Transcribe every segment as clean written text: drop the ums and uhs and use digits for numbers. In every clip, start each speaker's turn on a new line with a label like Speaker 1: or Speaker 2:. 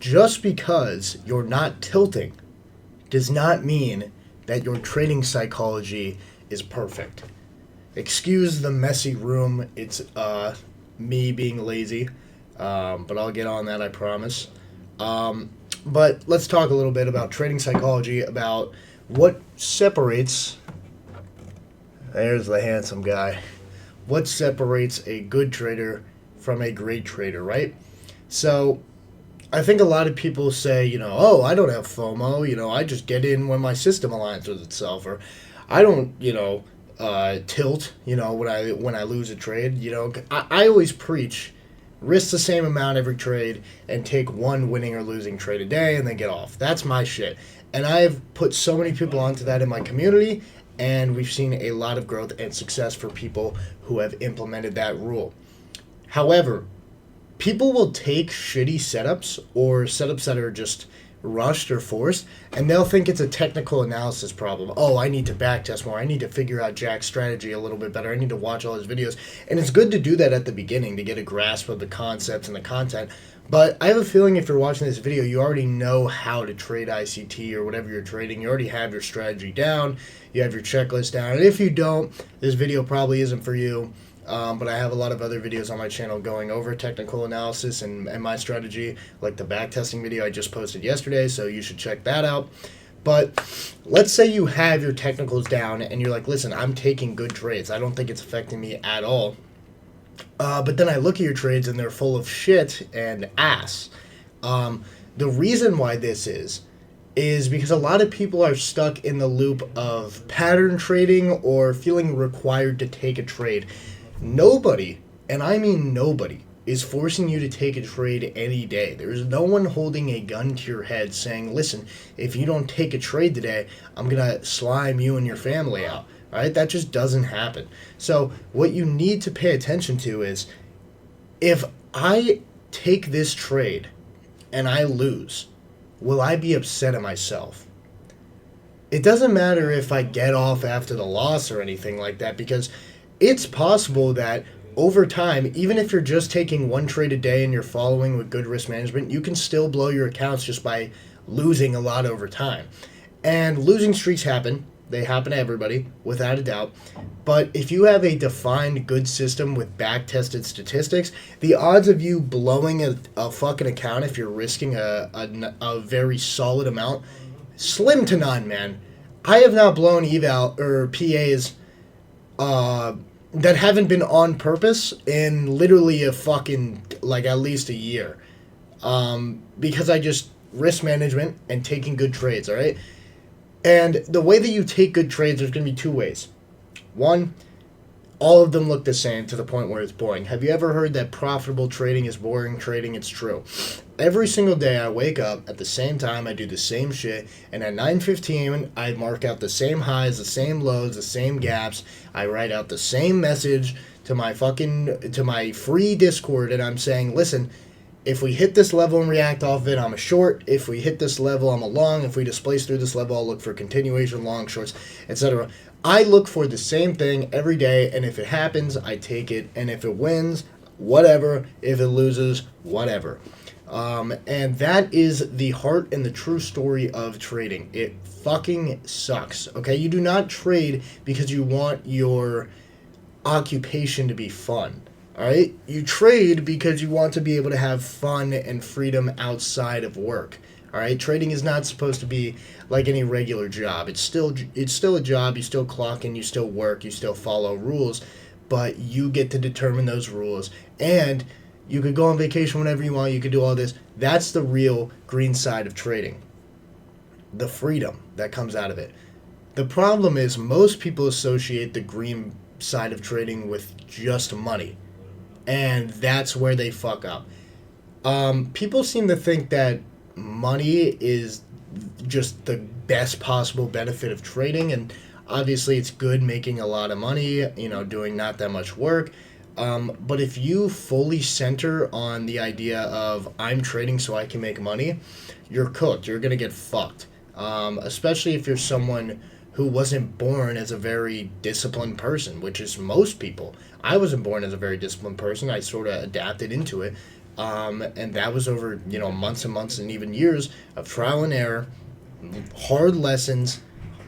Speaker 1: just because you're not tilting does not mean that your trading psychology is perfect. Excuse the messy room. It's me being lazy, but I'll get on that, I promise. But let's talk a little bit about trading psychology, about what separates. There's the handsome guy. What separates a good trader from a great trader, right? So, I think a lot of people say, oh, I don't have FOMO. I just get in when my system aligns with itself, or I don't, tilt. When I lose a trade. I always preach risk the same amount every trade and take one winning or losing trade a day and then get off. That's my shit. And I've put so many people onto that in my community, and we've seen a lot of growth and success for people who have implemented that rule. However, people will take shitty setups or setups that are just rushed or forced, and they'll think it's a technical analysis problem. Oh, I need to backtest more. I need to figure out Jack's strategy a little bit better. I need to watch all his videos. And it's good to do that at the beginning to get a grasp of the concepts and the content. But I have a feeling if you're watching this video, you already know how to trade ICT or whatever you're trading. You already have your strategy down. You have your checklist down. And if you don't, this video probably isn't for you. But I have a lot of other videos on my channel going over technical analysis and my strategy, like the backtesting video I just posted yesterday, so you should check that out. But let's say you have your technicals down and you're like, listen, I'm taking good trades. I don't think it's affecting me at all. But then I look at your trades and they're full of shit and ass. The reason why this is because a lot of people are stuck in the loop of pattern trading or feeling required to take a trade. Nobody, and I mean nobody, is forcing you to take a trade any day. There's no one holding a gun to your head saying, listen, if you don't take a trade today, I'm going to slime you and your family out. All right? That just doesn't happen. So what you need to pay attention to is, if I take this trade and I lose, will I be upset at myself? It doesn't matter if I get off after the loss or anything like that, because it's possible that over time, even if you're just taking one trade a day and you're following with good risk management, you can still blow your accounts just by losing a lot over time. And losing streaks happen. They happen to everybody, without a doubt. But if you have a defined good system with back-tested statistics, the odds of you blowing a fucking account if you're risking a very solid amount, slim to none, man. I have not blown eval or PAs that haven't been on purpose in literally a fucking, at least a year. Because I just risk management and taking good trades, all right? And the way that you take good trades, there's going to be two ways. One, all of them look the same to the point where it's boring. Have you ever heard that profitable trading is boring trading? It's true. Every single day I wake up at the same time, I do the same shit, and at 9:15 I mark out the same highs, the same lows, the same gaps. I write out the same message to my free Discord, and I'm saying, listen, if we hit this level and react off of it, I'm a short. If we hit this level, I'm a long. If we displace through this level, I'll look for continuation, long, shorts, etc. I look for the same thing every day, and if it happens, I take it. And if it wins, whatever. If it loses, whatever. And that is the heart and the true story of trading. It fucking sucks, okay? You do not trade because you want your occupation to be fun. All right, you trade because you want to be able to have fun and freedom outside of work. All right, trading is not supposed to be like any regular job. It's still a job. You still clock in, you still work, you still follow rules, but you get to determine those rules. And you could go on vacation whenever you want. You could do all this. That's the real green side of trading. The freedom that comes out of it. The problem is most people associate the green side of trading with just money. And that's where they fuck up. People seem to think that money is just the best possible benefit of trading, and obviously it's good making a lot of money, doing not that much work. But if you fully center on the idea of I'm trading so I can make money, you're cooked. You're going to get fucked. Especially if you're someone who wasn't born as a very disciplined person, which is most people. I wasn't born as a very disciplined person. I sort of adapted into it. And that was over, months and months and even years of trial and error, hard lessons,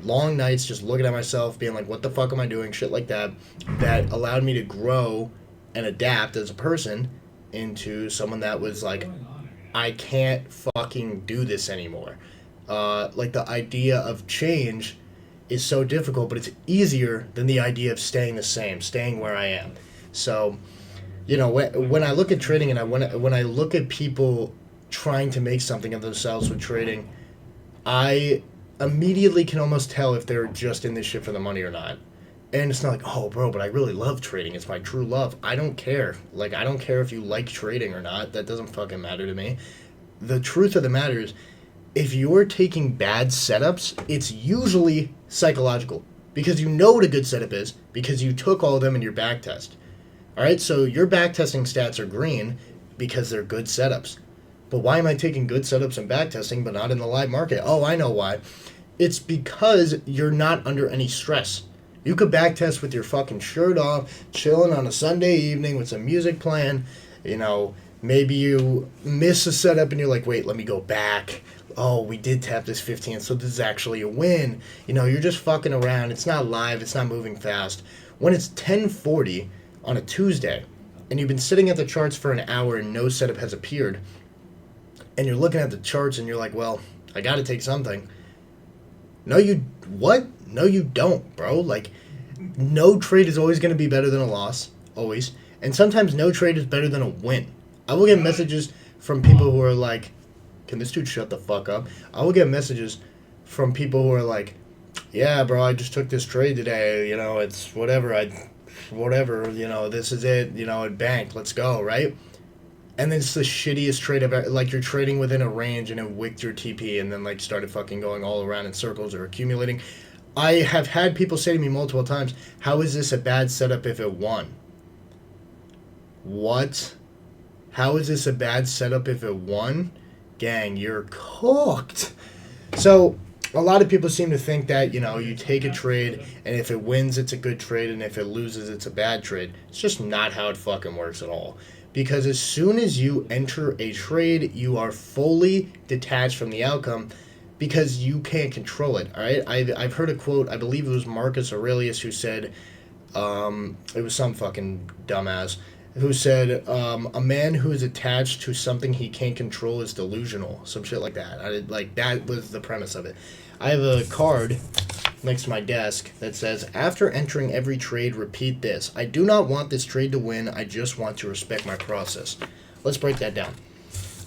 Speaker 1: long nights just looking at myself, being like, what the fuck am I doing? Shit like that. That allowed me to grow and adapt as a person into someone that was like, I can't fucking do this anymore. Like the idea of change is so difficult, but it's easier than the idea of staying the same, staying where I am. So, when I look at trading and when I look at people trying to make something of themselves with trading, I immediately can almost tell if they're just in this shit for the money or not. And it's not like, oh, bro, but I really love trading. It's my true love. I don't care. Like, I don't care if you like trading or not. That doesn't fucking matter to me. The truth of the matter is, if you're taking bad setups, it's usually psychological. Because you know what a good setup is, because you took all of them in your back test. All right, so your back testing stats are green because they're good setups. But why am I taking good setups and back testing but not in the live market? Oh, I know why. It's because you're not under any stress. You could back test with your fucking shirt off, chilling on a Sunday evening with some music playing. Maybe you miss a setup and you're like, wait, let me go back. Oh, we did tap this 15, so this is actually a win. You're just fucking around. It's not live. It's not moving fast. When it's 10:40 on a Tuesday and you've been sitting at the charts for an hour and no setup has appeared, and you're looking at the charts and you're like, well, I got to take something. No, you don't, bro. Like, no trade is always going to be better than a loss, always. And sometimes no trade is better than a win. I will get messages from people who are like, can this dude shut the fuck up? I will get messages from people who are like, yeah, bro, I just took this trade today. It's whatever. This is it. It banked. Let's go, right? And then it's the shittiest trade ever. Like, you're trading within a range and it wicked your TP and then, like, started fucking going all around in circles or accumulating. I have had people say to me multiple times, how is this a bad setup if it won? What? How is this a bad setup if it won? Gang, you're cooked. So, a lot of people seem to think that, you take a trade and if it wins, it's a good trade, and if it loses, it's a bad trade. It's just not how it fucking works at all. Because as soon as you enter a trade, you are fully detached from the outcome because you can't control it, all right? I've heard a quote, I believe it was Marcus Aurelius who said, it was some fucking dumbass, who said, a man who is attached to something he can't control is delusional. Some shit like that. That was the premise of it. I have a card next to my desk that says, after entering every trade, repeat this. I do not want this trade to win. I just want to respect my process. Let's break that down.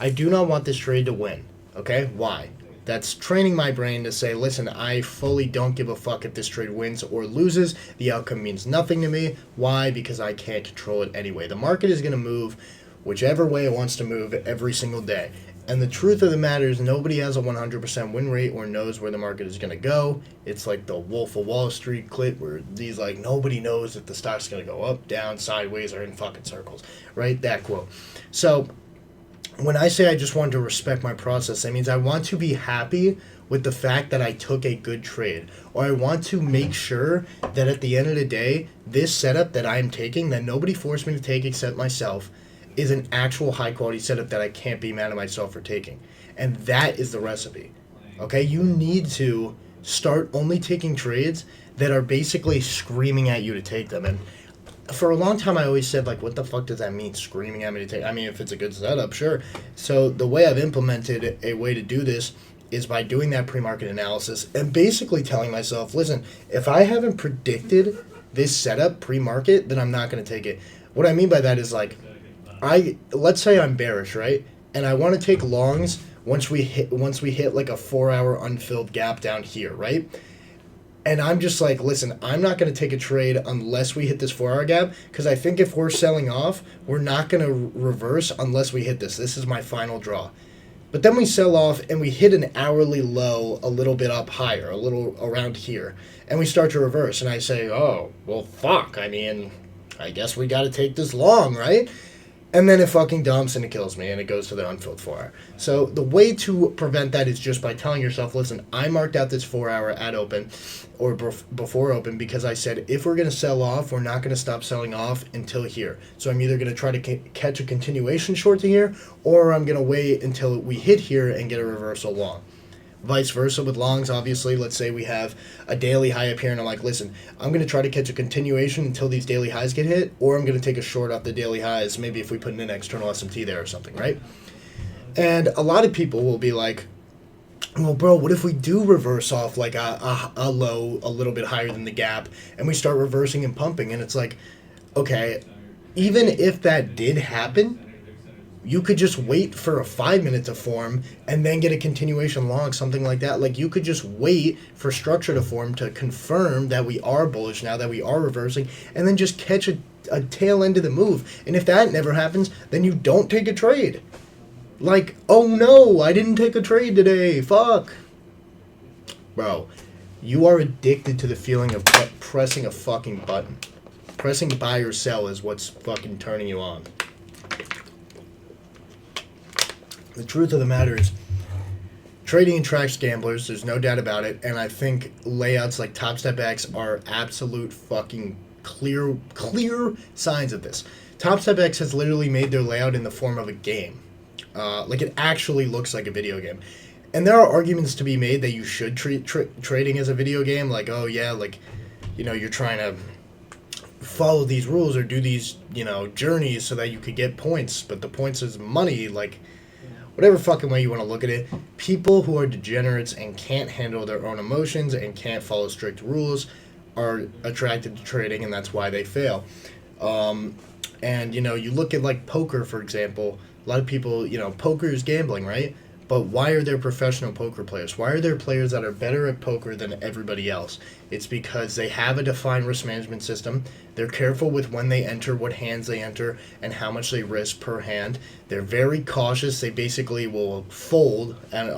Speaker 1: I do not want this trade to win. Okay? Why? That's training my brain to say, listen, I fully don't give a fuck if this trade wins or loses. The outcome means nothing to me. Why? Because I can't control it anyway. The market is going to move whichever way it wants to move every single day. And the truth of the matter is nobody has a 100% win rate or knows where the market is going to go. It's like the Wolf of Wall Street clip where these nobody knows if the stock's going to go up, down, sideways, or in fucking circles. Right? That quote. So when I say I just want to respect my process, that means I want to be happy with the fact that I took a good trade. Or I want to make sure that at the end of the day, this setup that I'm taking, that nobody forced me to take except myself, is an actual high quality setup that I can't be mad at myself for taking. And that is the recipe. Okay? You need to start only taking trades that are basically screaming at you to take them. And for a long time I always said, what the fuck does that mean, screaming at me to take? I mean, if it's a good setup, sure. So the way I've implemented a way to do this is by doing that pre-market analysis and basically telling myself, listen, if I haven't predicted this setup pre-market, then I'm not going to take it. What I mean by that is let's say I'm bearish, right? And I want to take longs once we hit like a 4-hour unfilled gap down here, right? And I'm just like, listen, I'm not going to take a trade unless we hit this 4-hour gap, because I think if we're selling off, we're not going to reverse unless we hit this. This is my final draw. But then we sell off and we hit an hourly low a little bit up higher, a little around here, and we start to reverse. And I say, oh, well, fuck. I mean, I guess we got to take this long, right? And then it fucking dumps and it kills me and it goes to the unfilled 4 hour. So the way to prevent that is just by telling yourself, listen, I marked out this 4 hour at open or before open because I said if we're going to sell off, we're not going to stop selling off until here. So I'm either going to try to catch a continuation short to here, or I'm going to wait until we hit here and get a reversal long. Vice versa with longs, obviously. Let's say we have a daily high up here, and I'm like, listen, I'm going to try to catch a continuation until these daily highs get hit, or I'm going to take a short off the daily highs, maybe if we put in an external SMT there or something, right? And a lot of people will be like, well, bro, what if we do reverse off like a low a little bit higher than the gap, and we start reversing and pumping? And it's like, okay, even if that did happen, you could just wait for a 5 minute to form and then get a continuation long, something like that. Like, you could just wait for structure to form to confirm that we are bullish now, that we are reversing, and then just catch a tail end of the move. And if that never happens, then you don't take a trade. Like, oh no, I didn't take a trade today. Fuck. Bro, you are addicted to the feeling of pressing a fucking button. Pressing buy or sell is what's fucking turning you on. The truth of the matter is, trading attracts gamblers, there's no doubt about it, and I think layouts like Top Step X are absolute fucking clear signs of this. Top Step X has literally made their layout in the form of a game. Like, it actually looks like a video game. And there are arguments to be made that you should treat trading as a video game, like, oh yeah, like, you know, you're trying to follow these rules or do these, you know, journeys so that you could get points, but the points is money, like, whatever fucking way you want to look at it. People who are degenerates and can't handle their own emotions and can't follow strict rules are attracted to trading, and that's why they fail. And, you know, you look at, like, poker, for example. A lot of people, you know, poker is gambling, right? But why are there professional poker players? Why are there players that are better at poker than everybody else? It's because they have a defined risk management system. They're careful with when they enter, what hands they enter, and how much they risk per hand. They're very cautious. They basically will fold on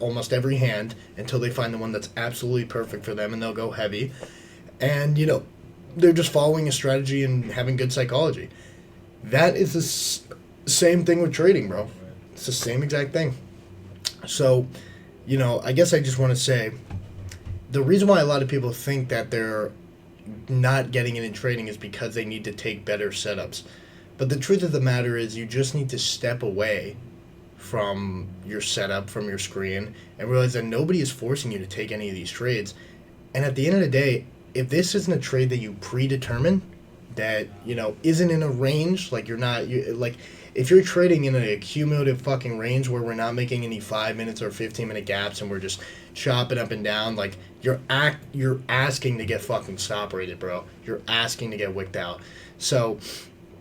Speaker 1: almost every hand until they find the one that's absolutely perfect for them, and they'll go heavy. And, you know, they're just following a strategy and having good psychology. That is the same thing with trading, bro. It's the same exact thing. So, you know, I guess I just want to say, the reason why a lot of people think that they're not getting it in trading is because they need to take better setups. But the truth of the matter is, you just need to step away from your setup, from your screen, and realize that nobody is forcing you to take any of these trades. And at the end of the day, if this isn't a trade that you predetermine, that, you know, isn't in a range, like if you're trading in a cumulative fucking range where we're not making any 5 minutes or 15-minute gaps and we're just chopping up and down, like, you're asking to get fucking stop rated, bro. You're asking to get wicked out. So,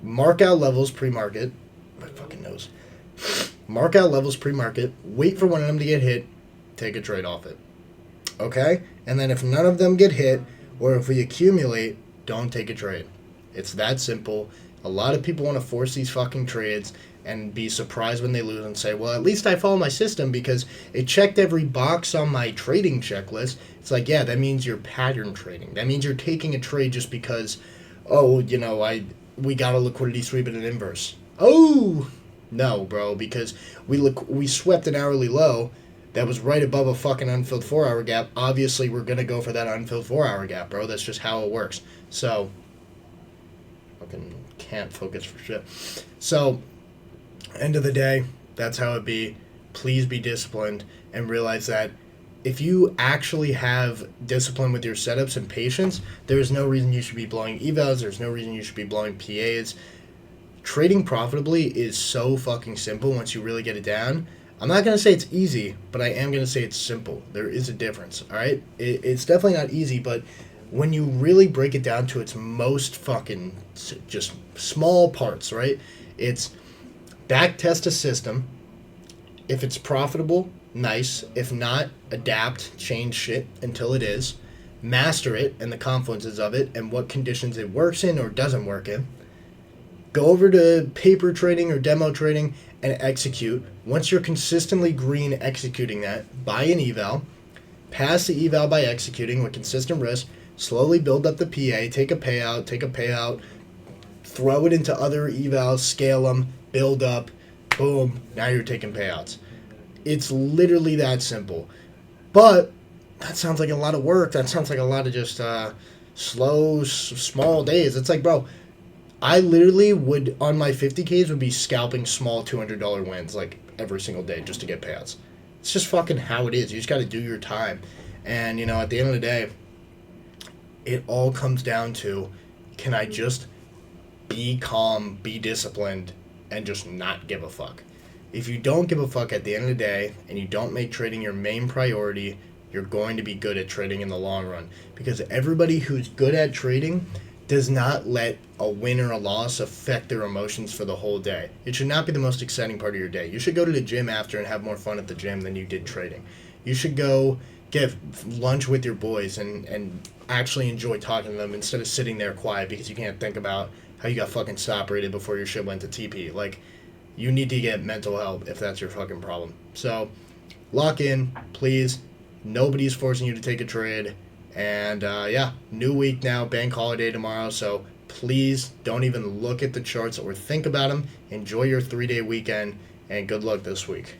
Speaker 1: mark out levels pre-market. My fucking nose. Mark out levels pre-market. Wait for one of them to get hit. Take a trade off it. Okay? And then if none of them get hit, or if we accumulate, don't take a trade. It's that simple. A lot of people want to force these fucking trades and be surprised when they lose and say, well, at least I follow my system because it checked every box on my trading checklist. It's like, yeah, that means you're pattern trading. That means you're taking a trade just because, oh, you know, we got a liquidity sweep at an inverse. Oh, no, bro, because we swept an hourly low that was right above a fucking unfilled 4 hour gap. Obviously, we're going to go for that unfilled 4 hour gap, bro. That's just how it works. So, fucking can't focus for shit. So, end of the day, that's how it be. Please be disciplined and realize that if you actually have discipline with your setups and patience, there's no reason you should be blowing evals. There's no reason you should be blowing PAs. Trading profitably is so fucking simple once you really get it down. I'm not going to say it's easy, but I am going to say it's simple. There is a difference, all right? It's definitely not easy, but when you really break it down to its most fucking just small parts, right? It's back test a system. If it's profitable, nice. If not, adapt, change shit until it is. Master it and the confluences of it and what conditions it works in or doesn't work in. Go over to paper trading or demo trading and execute. Once you're consistently green executing that, buy an eval. Pass the eval by executing with consistent risk. Slowly build up the PA, take a payout, throw it into other evals, scale them, build up, boom, now you're taking payouts. It's literally that simple. But that sounds like a lot of work. That sounds like a lot of just slow, small days. It's like, bro, I literally would, on my 50Ks, would be scalping small $200 wins like every single day just to get payouts. It's just fucking how it is. You just got to do your time. And, you know, at the end of the day, it all comes down to, can I just be calm, be disciplined, and just not give a fuck? If you don't give a fuck at the end of the day and you don't make trading your main priority, you're going to be good at trading in the long run. Because everybody who's good at trading does not let a win or a loss affect their emotions for the whole day. It should not be the most exciting part of your day. You should go to the gym after and have more fun at the gym than you did trading. You should go get lunch with your boys and actually enjoy talking to them instead of sitting there quiet because you can't think about how you got fucking stop rated before your shit went to TP. Like, you need to get mental help if that's your fucking problem. So, lock in, please. Nobody's forcing you to take a trade. And, yeah, new week now, bank holiday tomorrow. So, please don't even look at the charts or think about them. Enjoy your 3-day weekend, and good luck this week.